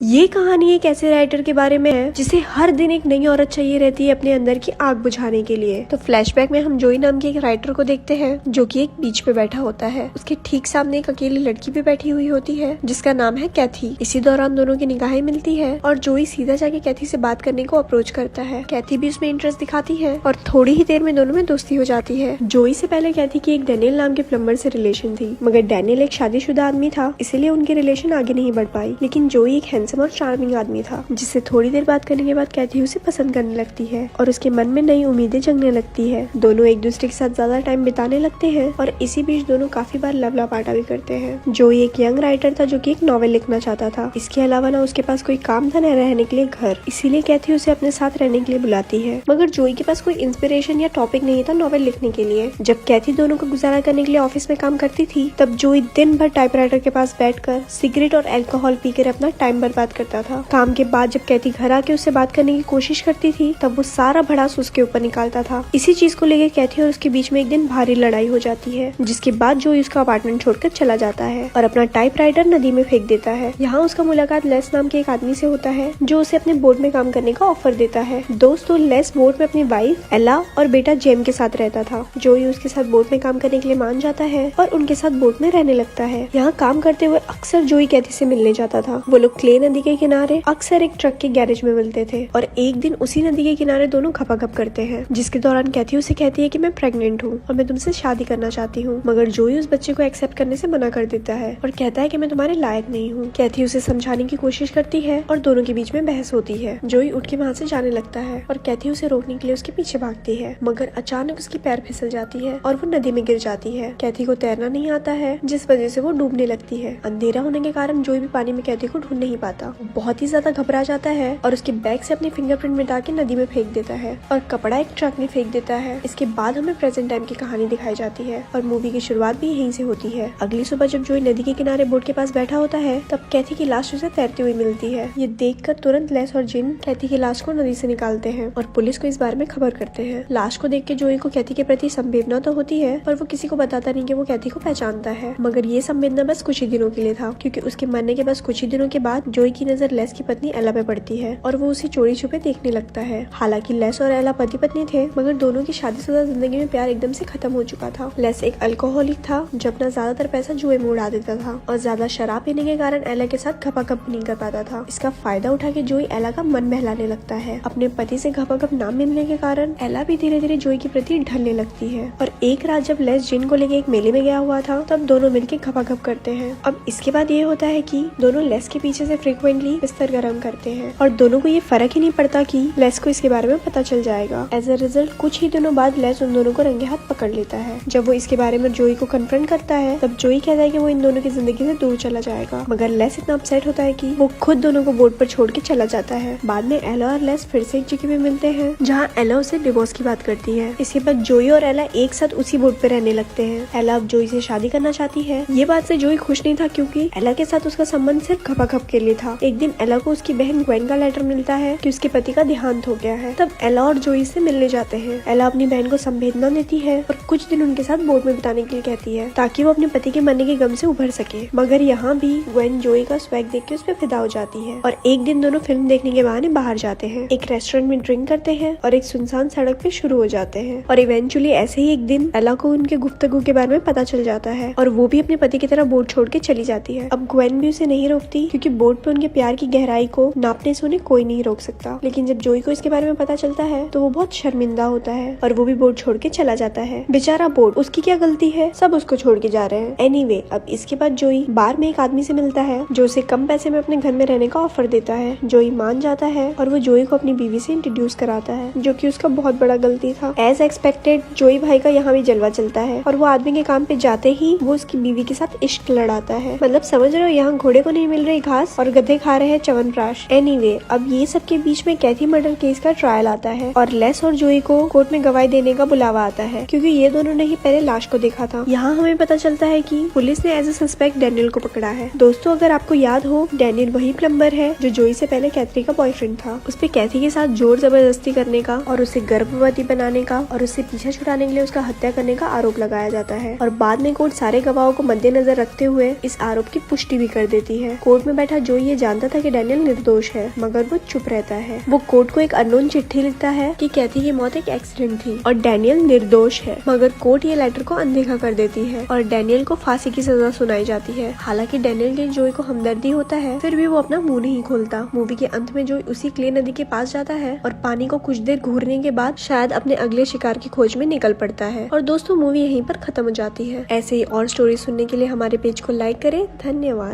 ये कहानी एक ऐसे राइटर के बारे में है जिसे हर दिन एक नई औरत चाहिए रहती है अपने अंदर की आग बुझाने के लिए। तो फ्लैशबैक में हम जोई नाम के एक राइटर को देखते हैं जो कि एक बीच पे बैठा होता है। उसके ठीक सामने एक अकेली लड़की भी बैठी हुई होती है जिसका नाम है कैथी। इसी दौरान दोनों की निगाहें मिलती है और जोई सीधा जाके कैथी से बात करने को अप्रोच करता है। कैथी भी उसमें इंटरेस्ट दिखाती है और थोड़ी ही देर में दोनों में दोस्ती हो जाती है। जोई से पहले कैथी की एक डैनियल नाम के प्लम्बर से रिलेशन थी, मगर डैनियल एक शादीशुदा आदमी था, इसीलिए उनकी रिलेशन आगे नहीं बढ़ पाई। लेकिन जोई एक हैंडसम और चार्मिंग आदमी था जिससे थोड़ी देर बात करने के बाद कैथी उसे पसंद करने लगती है और उसके मन में नई उम्मीदें जगने लगती है। दोनों एक दूसरे के साथ ज्यादा टाइम बिताने लगते हैं और इसी बीच दोनों काफी बार लव लपाटा भी करते हैं। जोई एक यंग राइटर था जो कि एक नॉवेल लिखना चाहता था। इसके अलावा ना उसके पास कोई काम था, न रहने के लिए घर, इसीलिए कैथी उसे अपने साथ रहने के लिए बुलाती है। मगर जोई के पास कोई इंस्पिरेशन या टॉपिक नहीं था नॉवेल लिखने के लिए। जब कैथी दोनों को गुजारा करने के लिए ऑफिस में काम करती थी तब जोई दिन भर टाइपराइटर के पास बैठकर सिगरेट और अल्कोहल पीकर अपना टाइम बर्बाद करता था। काम के बाद जब कैथी घर आके उससे बात करने की कोशिश करती थी तब वो सारा भड़ास उसके ऊपर निकालता था। इसी चीज को लेकर कैथी और उसके बीच में एक दिन भारी लड़ाई हो जाती है, जिसके बाद जोई उसका अपार्टमेंट छोड़कर चला जाता है और अपना टाइपराइटर नदी में फेंक देता है। यहाँ उसका मुलाकात लेस नाम के एक आदमी से होता है जो उसे अपने बोट में काम करने का ऑफर देता है। दोस्तों लेस बोट में अपनी वाइफ एला और बेटा जेम के साथ रहता था। जोई उसके साथ बोट में काम करने के लिए मान जाता है और उनके साथ बोट में रहने लगता है। यहाँ काम करते हुए अक्सर जोई कैथी से मिलने जाता था। वो लोग क्ले नदी के किनारे अक्सर एक ट्रक के गैरेज में मिलते थे और एक दिन उसी नदी के किनारे दोनों खपाखप करते हैं, जिसके दौरान कैथी उसे कहती है कि मैं प्रेग्नेंट हूँ और मैं तुमसे शादी करना चाहती हूँ। मगर जोई उस बच्चे को एक्सेप्ट करने से मना कर देता है और कहता है कि मैं तुम्हारे लायक नहीं हूँ। कैथी उसे समझाने की कोशिश करती है और दोनों के बीच में बहस होती है। जोई उठ के वहाँ से जाने लगता है और कैथी उसे रोकने के लिए उसके पीछे भागती है, मगर अचानक उसकी पैर फिसल जाती है और वो नदी में गिर जाती है। कैथी को तैरना नहीं आता है जिस वजह से वो डूबने लगती है। अंधेरा होने के कारण जोई भी पानी में कैथी को ढूंढ नहीं पाता। बहुत ही ज्यादा घबरा जाता है और उसके बैग से अपनी फिंगरप्रिंट मिटा के नदी में फेंक देता है और कपड़ा एक ट्रक में फेंक देता है। इसके बाद हमें प्रेजेंट टाइम की कहानी दिखाई जाती है और मूवी की शुरुआत भी यहीं से होती है। अगली सुबह जब जोई नदी के किनारे बोट के पास बैठा होता है तब कैथी की लाश उसे तैरती हुई मिलती है। ये देखकर तुरंत लेस और जिन कैथी की लाश को नदी से निकालते हैं और पुलिस को इस बारे में खबर करते हैं। लाश को देख के जोई को कैथी के प्रति संवेदना तो होती है पर वो किसी को बताता नहीं कि वो कैथी को पहचानता है। मगर ये संवेदना बस कुछ ही दिनों के लिए था, क्योंकि उसके मरने के बस कुछ ही दिनों के बाद जोई की नजर लेस की पत्नी एला पे पड़ती है और वो उसे चोरी छुपे देखने लगता है। हालांकि लेस और एला पति पत्नी थे, मगर दोनों की शादीशुदा जिंदगी में प्यार एकदम से खत्म हो चुका था। लेस एक अल्कोहलिक था जो अपना ज्यादातर पैसा जुए में उड़ा देता था और ज्यादा शराब पीने के कारण एला के साथ घपाघप नहीं कर पाता था। इसका फायदा उठा के जोई एला का मन बहलाने लगता है। अपने पति से घपाघप ना मिलने के कारण एला भी धीरे धीरे जोई के प्रति ढलने लगती है और एक रात जब लेस जिन को लेके एक मेले में गया हुआ था तब दोनों मिलकर घपाघप करते हैं। अब इसके बाद ये होता है कि दोनों लेस के पीछे से फ्रीक्वेंटली बिस्तर गर्म करते हैं और दोनों को ये फर्क ही नहीं पड़ता कि लेस को इसके बारे में पता चल जाएगा। एज अ रिजल्ट कुछ ही दिनों बाद लेस उन दोनों को रंगे हाथ पकड़ लेता है। जब वो इसके बारे में जोई को कन्फ्रंट करता है तब जोई कहता है कि वो इन दोनों की जिंदगी से दूर चला जाएगा, मगर लेस इतना अपसेट होता है कि वो खुद दोनों को बोट पर छोड़ के चला जाता है। बाद में एला और लेस फिर से एक जगह पे मिलते हैं जहाँ एला उसे डिवोर्स की बात करती है। इसके बाद जोई और एला एक साथ उसी बोट पे रहने लगते हैं। एला अब जोई से शादी करना चाहती है। ये बात से जोई खुश नहीं था क्योंकि एला के साथ उसका संबंध सिर्फ घपाघप के लिए था। एक दिन एला को उसकी बहन ग्वेन का लेटर मिलता है कि उसके पति का देहांत हो गया है। तब एला और जोई से मिलने जाते हैं। एला अपनी बहन को संवेदना देती है और कुछ दिन उनके साथ बोट में बिताने के लिए कहती है ताकि वो अपने पति के मरने के गम से उभर सके। मगर यहाँ भी ग्वेन जोई का स्वैग देख के उस पर फिदा हो जाती है और एक दिन दोनों फिल्म देखने के बहाने बाहर जाते हैं, एक रेस्टोरेंट में ड्रिंक करते हैं और एक सुनसान सड़क पे शुरू हो जाते हैं। और इवेंचुअली ऐसे ही एक दिन एला को उनके गुफ्तगू के बारे में पता चल जाता है और वो भी अपने पति की तरह बोट छोड़ के चली जाती है। अब ग्वेन भी उसे नहीं रोकती क्योंकि बोट पे उनके प्यार की गहराई को नापने से उन्हें कोई नहीं रोक सकता। लेकिन जब जोई को इसके बारे में पता चलता है तो वो बहुत शर्मिंदा होता है और वो भी बोट छोड़ के चला जाता है। बेचारा बोट, उसकी क्या गलती है, सब उसको छोड़ के जा रहे हैं। एनीवे, अब इसके बाद जोई बार में एक आदमी से मिलता है जो उसे कम पैसे में अपने घर में रहने का ऑफर देता है। जोई मान जाता है और वो जोई को अपनी बीवी से इंट्रोड्यूस कराता है, जो कि उसका बहुत बड़ा गलती था। एज एक्सपेक्टेड जोई भाई का यहाँ भी जलवा चलता है और वो आदमी के काम पे जाते ही वो उसकी बीवी के साथ इश्क लड़ाता है। मतलब समझ रहे हो, यहाँ घोड़े को नहीं मिल रही घास और गधे खा रहे हैं च्यवनप्राश। एनीवे, अब ये सब के बीच में कैथी मर्डर केस का ट्रायल आता है और लेस और जोई को कोर्ट में गवाही देने का बुलावा आता है क्योंकि ये दोनों ने ही पहले लाश को देखा था। यहाँ हमें पता चलता है कि पुलिस ने एज ए सस्पेक्ट डैनियल को पकड़ा है। दोस्तों, अगर आपको याद हो, डैनियल वही प्लम्बर है जो जोई से पहले कैथी का बॉयफ्रेंड था। उस पे कैथी के साथ जोर जबरदस्ती करने का और उसे गर्भवती बनाने का और उससे पीछा छुड़ाने के लिए उसका हत्या करने का आरोप लगाया जाता है और बाद में कोर्ट सारे गवाहों को मद्देनजर रखते हुए इस आरोप की पुष्टि भी कर देती है। कोर्ट में बैठा जोई ये ये जानता था कि डैनियल निर्दोष है, मगर वो चुप रहता है। वो कोर्ट को एक अननोन चिट्ठी लिखता है कि कैथी की मौत एक एक्सीडेंट थी और डैनियल निर्दोष है, मगर कोर्ट ये लेटर को अनदेखा कर देती है और डैनियल को फांसी की सजा सुनाई जाती है। हालांकि डैनियल के जोई को हमदर्दी होता है, फिर भी वो अपना मुंह नहीं खोलता। मूवी के अंत में जोई उसी क्ले नदी के पास जाता है और पानी को कुछ देर घूरने के बाद शायद अपने अगले शिकार की खोज में निकल पड़ता है। और दोस्तों, मूवी यहीं पर खत्म हो जाती है। ऐसे ही और स्टोरी सुनने के लिए हमारे पेज को लाइक करें। धन्यवाद।